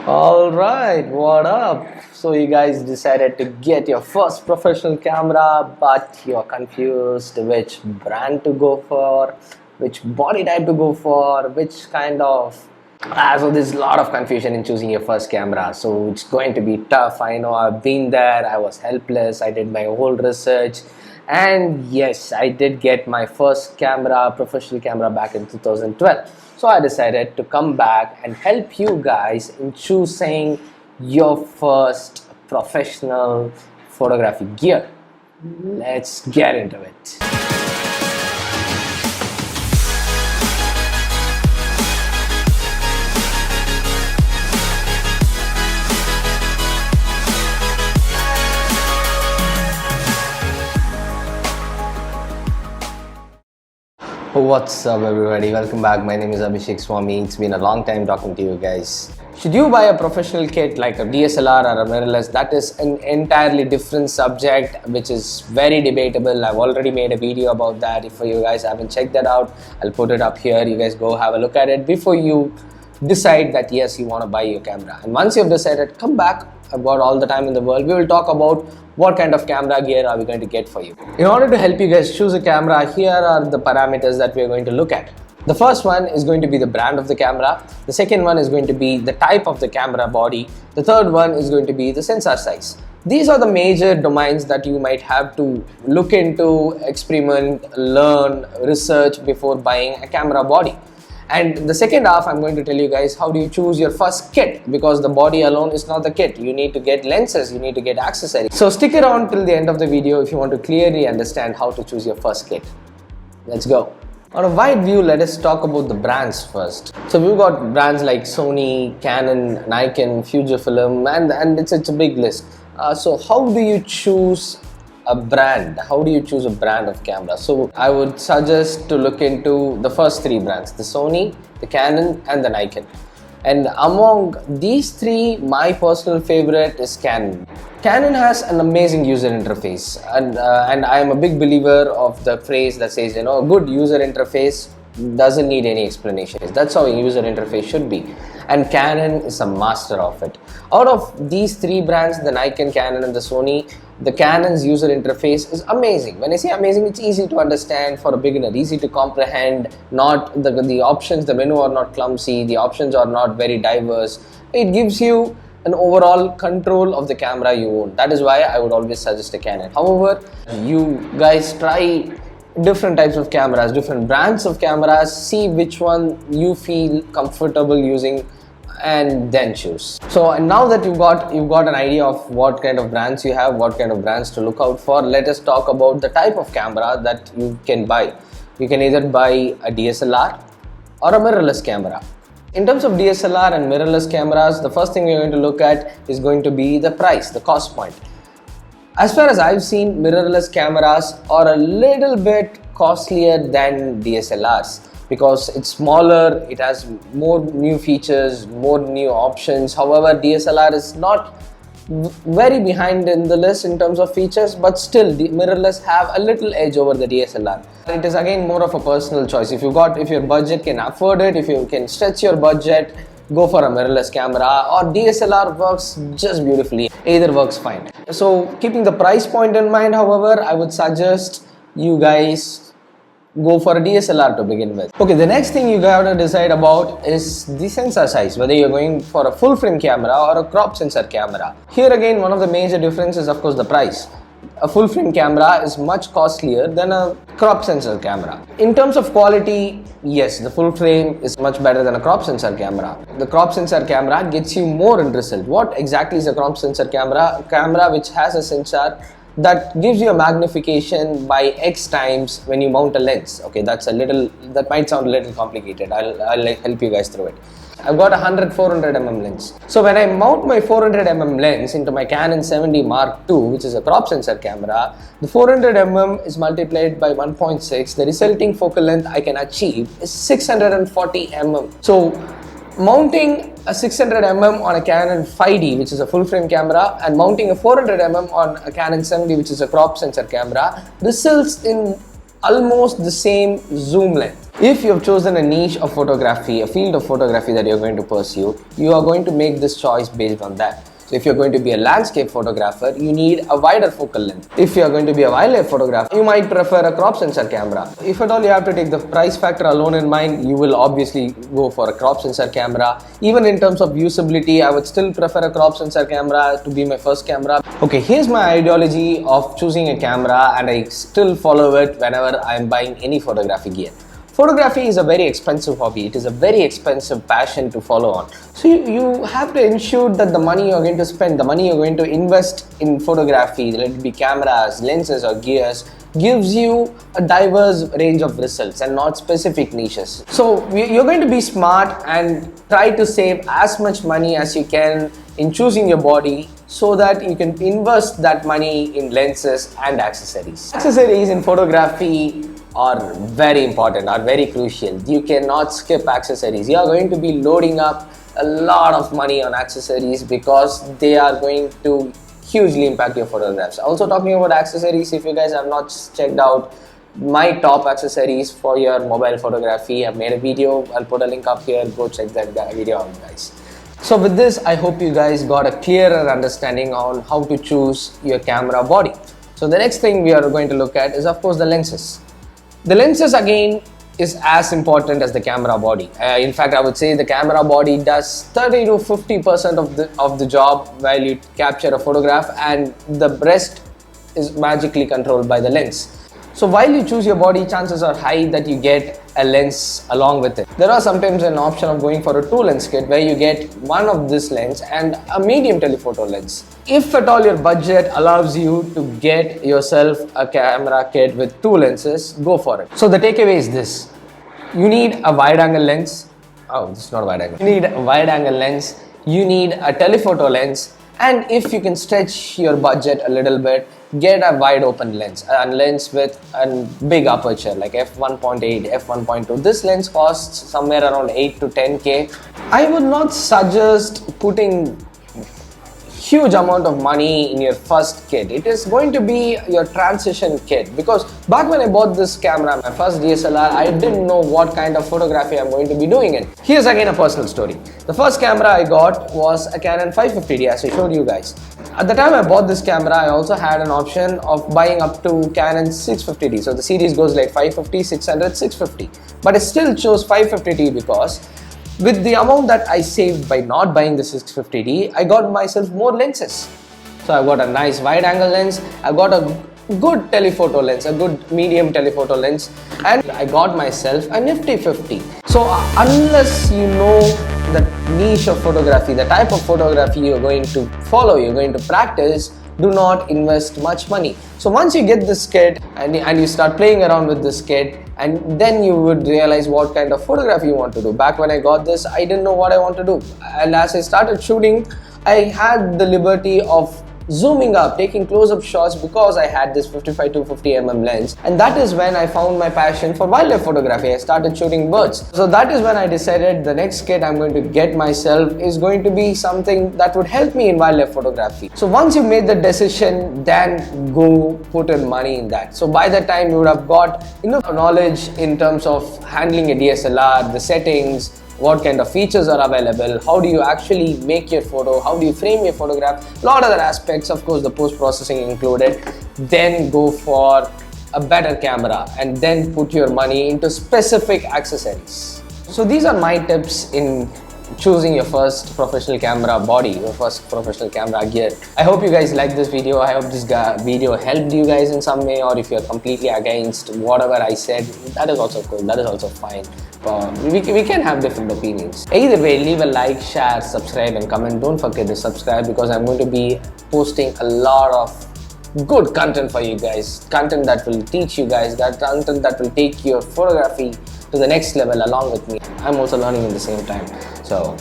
Alright, what up? So, you guys decided to get your first professional camera, but you're confused which brand to go for, which body type to go for, which kind of. So, there's a lot of confusion in choosing your first camera. So, it's going to be tough. I know I've been there, I was helpless, I did my whole research. And yes, I did get my first camera, professional camera, back in 2012. So I decided to come back and help you guys in choosing your first professional photography gear. Let's get into it. What's up, everybody? Welcome back. My name is Abhishek Swami. It's been a long time talking to you guys. Should you buy a professional kit like a DSLR or a mirrorless? That is an entirely different subject which is very debatable. I've already made a video about that. If you guys haven't checked that out, I'll put it up here. You guys go have a look at it before you decide that yes, you want to buy your camera. And once you've decided, come back. I've got all the time in the world. We will talk about what kind of camera gear are we going to get for you. In order to help you guys choose a camera, here are the parameters that we are going to look at. The first one is going to be the brand of the camera. The second one is going to be the type of the camera body. The third one is going to be the sensor size. These are the major domains that you might have to look into, experiment, learn, research before buying a camera body. And the second half, I'm going to tell you guys how do you choose your first kit, because the body alone is not the kit. You need to get lenses, you need to get accessories. So stick around till the end of the video if you want to clearly understand how to choose your first kit. Let's go. On a wide view, let us talk about the brands first. So we've got brands like Sony, Canon, Nikon, Fujifilm, and it's a big list. So how do you choose a brand? How do you choose a brand of camera? So I would suggest to look into the first three brands, the Sony, the Canon and the Nikon. And among these three, my personal favorite is Canon. Canon has an amazing user interface, and I am a big believer of the phrase that says, a good user interface doesn't need any explanation. That's how a user interface should be, and Canon is a master of it. Out of these three brands, the Nikon, Canon and the Sony, the Canon's user interface is amazing. When I say amazing, it's easy to understand for a beginner, easy to comprehend. Not the options, the menu are not clumsy, the options are not very diverse. It gives you an overall control of the camera you own. That is why I would always suggest a Canon. However, you guys try different types of cameras, different brands of cameras, see which one you feel comfortable using and then choose. So now that you've got an idea of what kind of brands you have, what kind of brands to look out for, let us talk about the type of camera that you can buy. You can either buy a DSLR or a mirrorless camera. In terms of DSLR and mirrorless cameras, the first thing we're going to look at is going to be the price, the cost point. As far as I've seen, mirrorless cameras are a little bit costlier than DSLRs because it's smaller, it has more new features, more new options. However, DSLR is not very behind in the list in terms of features, but still the mirrorless have a little edge over the DSLR. It is again more of a personal choice. If your budget can afford it, if you can stretch your budget, go for a mirrorless camera, or DSLR works just beautifully. Either works fine. So keeping the price point in mind, however, I would suggest you guys go for a DSLR to begin with. Okay, the next thing you gotta decide about is the sensor size, whether you're going for a full frame camera or a crop sensor camera. Here again, one of the major differences is of course the price. A full frame camera is much costlier than a crop sensor camera. In terms of quality, yes, the full frame is much better than a crop sensor camera. The crop sensor camera gets you more end result. What exactly is a crop sensor camera? A camera which has a sensor that gives you a magnification by X times when you mount a lens. Okay, that might sound a little complicated. I'll help you guys through it. I've got a 400mm lens. So when I mount my 400mm lens into my Canon 70 Mark II, which is a crop sensor camera, the 400mm is multiplied by 1.6. The resulting focal length I can achieve is 640mm. So mounting a 600mm on a Canon 5D, which is a full frame camera, and mounting a 400mm on a Canon 70, which is a crop sensor camera, results in almost the same zoom length. If you have chosen a niche of photography, a field of photography that you're going to pursue, you are going to make this choice based on that. So if you're going to be a landscape photographer, you need a wider focal length. If you're going to be a wildlife photographer, you might prefer a crop sensor camera. If at all you have to take the price factor alone in mind, you will obviously go for a crop sensor camera. Even in terms of usability, I would still prefer a crop sensor camera to be my first camera. Okay, here's my ideology of choosing a camera, and I still follow it whenever I'm buying any photography gear. Photography is a very expensive hobby. It is a very expensive passion to follow on. So you have to ensure that the money you're going to spend, the money you're going to invest in photography, let it be cameras, lenses or gears, gives you a diverse range of results and not specific niches. So you're going to be smart and try to save as much money as you can in choosing your body so that you can invest that money in lenses and accessories. Accessories in photography are very important, are very crucial. You cannot skip accessories. You are going to be loading up a lot of money on accessories because they are going to hugely impact your photographs. Also, talking about accessories, if you guys have not checked out my top accessories for your mobile photography, I've made a video. I'll put a link up here. Go check that video out, guys. So with this, I hope you guys got a clearer understanding on how to choose your camera body. So the next thing we are going to look at is, of course, the lenses. The lenses again is as important as the camera body. In fact, I would say the camera body does 30 to 50% of the job while you capture a photograph, and the rest is magically controlled by the lens. So while you choose your body, chances are high that you get a lens along with it. There are sometimes an option of going for a 2-lens kit where you get one of this lens and a medium telephoto lens. If at all your budget allows you to get yourself a camera kit with 2 lenses, go for it. So the takeaway is this: you need a wide angle lens. Oh, this is not a wide angle. You need a wide angle lens, you need a telephoto lens, and if you can stretch your budget a little bit, get a wide open lens, a lens with a big aperture like f1.8, f1.2. This lens costs somewhere around 8 to 10k. I would not suggest putting huge amount of money in your first kit. It is going to be your transition kit, because back when I bought this camera, my first DSLR, I didn't know what kind of photography I'm going to be doing it. Here's again a personal story. The first camera I got was a Canon 550D, as I showed you guys. At the time I bought this camera, I also had an option of buying up to Canon 650D. So the series goes like 550, 600, 650. But I still chose 550D because with the amount that I saved by not buying the 650D, I got myself more lenses. So I got a nice wide angle lens, I got a good telephoto lens, a good medium telephoto lens, and I got myself a nifty 50. So unless you know the niche of photography, the type of photography you're going to follow, you're going to practice, do not invest much money. So once you get this kit and you start playing around with this kit, and then you would realize what kind of photography you want to do. Back when I got this, I didn't know what I want to do, and as I started shooting, I had the liberty of zooming up, taking close-up shots because I had this 55-250mm lens, and that is when I found my passion for wildlife photography. I started shooting birds. So that is when I decided the next kit I'm going to get myself is going to be something that would help me in wildlife photography. So once you made the decision, then go put in money in that. So by the time you would have got enough knowledge in terms of handling a DSLR, the settings, what kind of features are available, how do you actually make your photo, how do you frame your photograph, a lot of other aspects, of course the post-processing included, then go for a better camera and then put your money into specific accessories. So these are my tips in choosing your first professional camera body, your first professional camera gear. I hope you guys liked this video. I hope this video helped you guys in some way, or if you're completely against whatever I said, that is also cool, that is also fine. We can have different opinions. Either way, leave a like, share, subscribe and comment. Don't forget to subscribe because I'm going to be posting a lot of good content for you guys, content that will teach you guys, that content that will take your photography to the next level along with me. I'm also learning at the same time. So